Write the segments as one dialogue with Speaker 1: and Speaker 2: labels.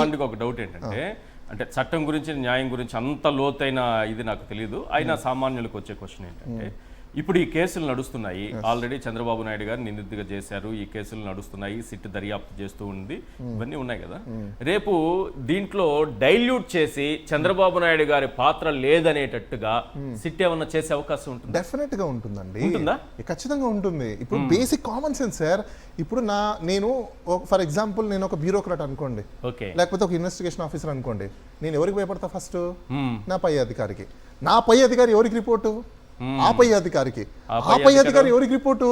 Speaker 1: సామాన్యుడికి ఒక డౌట్ ఏంటంటే, అంటే చట్టం గురించి న్యాయం గురించి అంత లోతైన ఇది నాకు తెలియదు. అయినా సామాన్యులకు వచ్చే క్వశ్చన్ ఏంటంటే, ఇప్పుడు ఈ కేసులు నడుస్తున్నాయి, ఆల్రెడీ చంద్రబాబు నాయుడు గారు నిందితుడిగా చేశారు, ఈ కేసులు నడుస్తున్నాయి, సిట్ దర్యాప్తు చేస్తూ ఉంది, ఇవన్నీ ఉన్నాయి కదా. రేపు దీంట్లో డైల్యూట్ చేసి చంద్రబాబు నాయుడు గారి పాత్ర లేదనేటట్టుగా సిట్ ఏమన్నా చేసే అవకాశం ఉంటుంది?
Speaker 2: డెఫినెట్ గా ఉంటుందండి.
Speaker 1: ఉంటుందా?
Speaker 2: ఖచ్చితంగా ఉంటుంది. ఇప్పుడు బేసిక్ కామన్ సెన్స్ సార్. ఇప్పుడు నేను ఫర్ ఎగ్జాంపుల్ నేను ఒక బ్యూరోక్రాట్ అనుకోండి, లేకపోతే ఒక ఇన్వెస్టిగేషన్ ఆఫీసర్ అనుకోండి, నేను ఎవరికి భయపడతా? ఫస్ట్ నా పై అధికారికి. నా పై అధికారి ఎవరికి రిపోర్టు? ఆ పై అధికారికి. ఆ పై అధికారి ఎవరికి రిపోర్టు?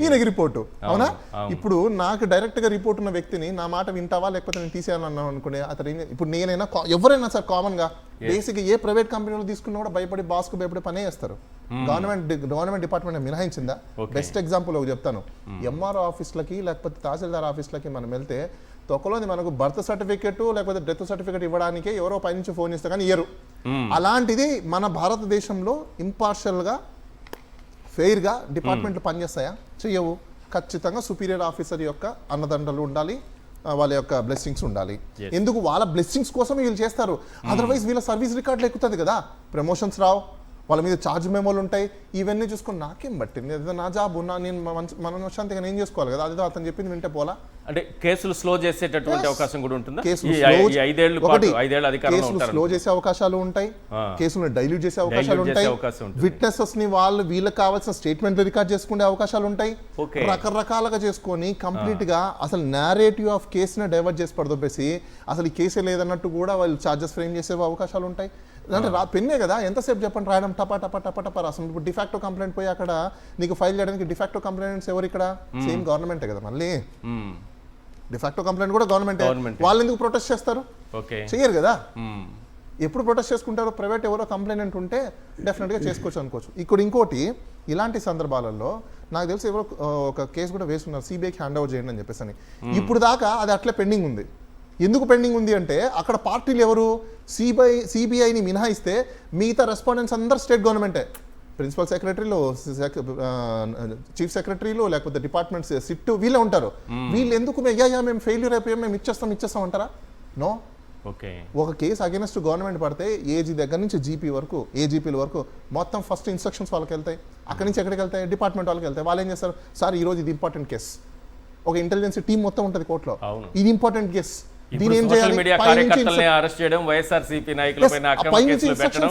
Speaker 2: ఈయనకి రిపోర్టు. అవునా? ఇప్పుడు నాకు డైరెక్ట్ గా రిపోర్ట్ ఉన్న వ్యక్తిని నా మాట వింటావా లేకపోతే నేను తీసేయాలన్నాను అనుకునే అతను ఇప్పుడు నేనైనా ఎవరైనా సార్ కామన్ గా బేసిక్ ఏ ప్రైవేట్ కంపెనీలో తీసుకున్నా కూడా భయపడి బాస్ కు భయపడి పనే చేస్తారు. గవర్నమెంట్ డిపార్ట్మెంట్ మినహాయించిందా? బెస్ట్ ఎగ్జాంపుల్ ఒకటి చెప్తాను. ఎంఆర్ఓ ఆఫీస్లకి లేకపోతే తహసీల్దార్ ఆఫీస్లకి మనం వెళ్తే తొక్కలోని మనకు బర్త్ సర్టిఫికేట్ లేకపోతే డెత్ సర్టిఫికేట్ ఇవ్వడానికి ఎవరో పైనుంచి ఫోన్ ఇస్తే కానీ ఇయ్యరు. అలాంటిది మన భారతదేశంలో ఇంపార్షియల్ గా ఫెయిర్ గా డిపార్ట్మెంట్లు పనిచేస్తాయా? చెయ్యవు. ఖచ్చితంగా సుపీరియర్ ఆఫీసర్ యొక్క అన్నదండలు ఉండాలి, వాళ్ళ యొక్క బ్లెస్సింగ్స్ ఉండాలి. ఎందుకు? వాళ్ళ బ్లెస్సింగ్స్ కోసం వీళ్ళు చేస్తారు. అదర్వైజ్ వీళ్ళ సర్వీస్ రికార్డులు ఎక్కుతుంది కదా, ప్రమోషన్స్ రావు, వాళ్ళ మీద ఛార్జ్ మెమోలు ఉంటాయి. ఇవన్నీ చూసుకొని నాకేం బట్టింది, ఏదో నా జాబ్ నేను మనశ్శాంతిగా నేను చేసుకోవాలి కదా, అదేదో అతను చెప్పింది వింటే పోలా.
Speaker 1: అంటే కేసులు స్లో చేసేటటువంటి అవకాశం కూడా ఉంటుందా?
Speaker 2: కేసులు స్లో చేసే అవకాశాలు ఉంటాయి, కేసులను డైల్యూట్ చేసే అవకాశాలు ఉంటాయి, విట్నెసెస్ ని వీళ్ళకి కావాల్సిన స్టేట్మెంట్ రికార్డ్ చేసుకునే అవకాశాలు ఉంటాయి. రకరకాలుగా చేసుకొని కంప్లీట్ గా అసలు నేరేటివ్ ఆఫ్ కేసుని డైవర్ట్ చేసి పడదొప్పేసి అసలు ఈ కేసే లేదన్నట్టు కూడా వాళ్ళు ఛార్జెస్ ఫ్రేమ్ చేసే అవకాశాలు ఉంటాయి. అంటే పెన్నే కదా, ఎంతసేపు చెప్పండి రాయడం, టపా టపా టపా టపా రాసం. ఇప్పుడు డిఫాక్టో కంప్లైంట్ పోయి అక్కడ నీకు ఫైల్ చేయడానికి డిఫాక్టో కంప్లైంట్స్ ఎవరు? ఇక్కడ సేమ్ గవర్నమెంటే కదా. మళ్ళీ డిఫాక్టో కంప్లైంట్ కూడా గవర్నమెంటే. వాళ్ళు ఎందుకు ప్రొటెస్ట్ చేస్తారు? చెయ్యరు కదా. ఎప్పుడు ప్రొటెస్ట్ చేసుకుంటారో? ప్రైవేట్ ఎవరో కంప్లైంట్ ఉంటే డెఫినెట్గా చేసుకోవచ్చు అనుకోవచ్చు. ఇక్కడ ఇంకోటి, ఇలాంటి సందర్భాలలో నాకు తెలిసి ఎవరో ఒక కేసు కూడా వేస్తున్నారు, సిబిఐకి హ్యాండ్ ఓవర్ చేయండి అని చెప్పేసి అని. ఇప్పుడు దాకా అది అట్లే పెండింగ్ ఉంది. ఎందుకు పెండింగ్ ఉంది అంటే అక్కడ పార్టీలు ఎవరు? సిబిఐని మినహాయిస్తే మిగతా రెస్పాండెంట్స్ అందరు స్టేట్ గవర్నమెంటే. ప్రిన్సిపల్ సెక్రటరీలు, చీఫ్ సెక్రటరీలు, లేకపోతే డిపార్ట్మెంట్స్ సిట్ వీళ్ళే ఉంటారు. వీళ్ళు ఎందుకు మేము ఫెయిల్యూర్ అయిపోయాం, మేము ఇచ్చేస్తాం అంటారా? నో. ఒక కేసు అగైనెస్ట్ గవర్నమెంట్ పడితే ఏజీ దగ్గర నుంచి జీపీ వరకు, ఏజీపీల వరకు మొత్తం ఫస్ట్ ఇన్స్ట్రక్షన్స్ వాళ్ళకి వెళ్తాయి. అక్కడి నుంచి ఎక్కడికి వెళ్తాయి? డిపార్ట్మెంట్ వాళ్ళకి వెళ్తాయి. వాళ్ళు ఏం చేస్తారు? సార్ ఈ రోజు ఇది ఇంపార్టెంట్ కేసు, ఒక ఇంటెలిజెన్స్ టీం మొత్తం ఉంటుంది కోర్టులో, ఇది ఇంపార్టెంట్ కేసు, దీని ఏం చేయాలి?
Speaker 1: సోషల్ మీడియా కార్యకర్తల్ని అరెస్ట్ చేయడం, వైఎస్ఆర్సీపీ నాయకులపైన అక్రమ కేసులు పెట్టడం,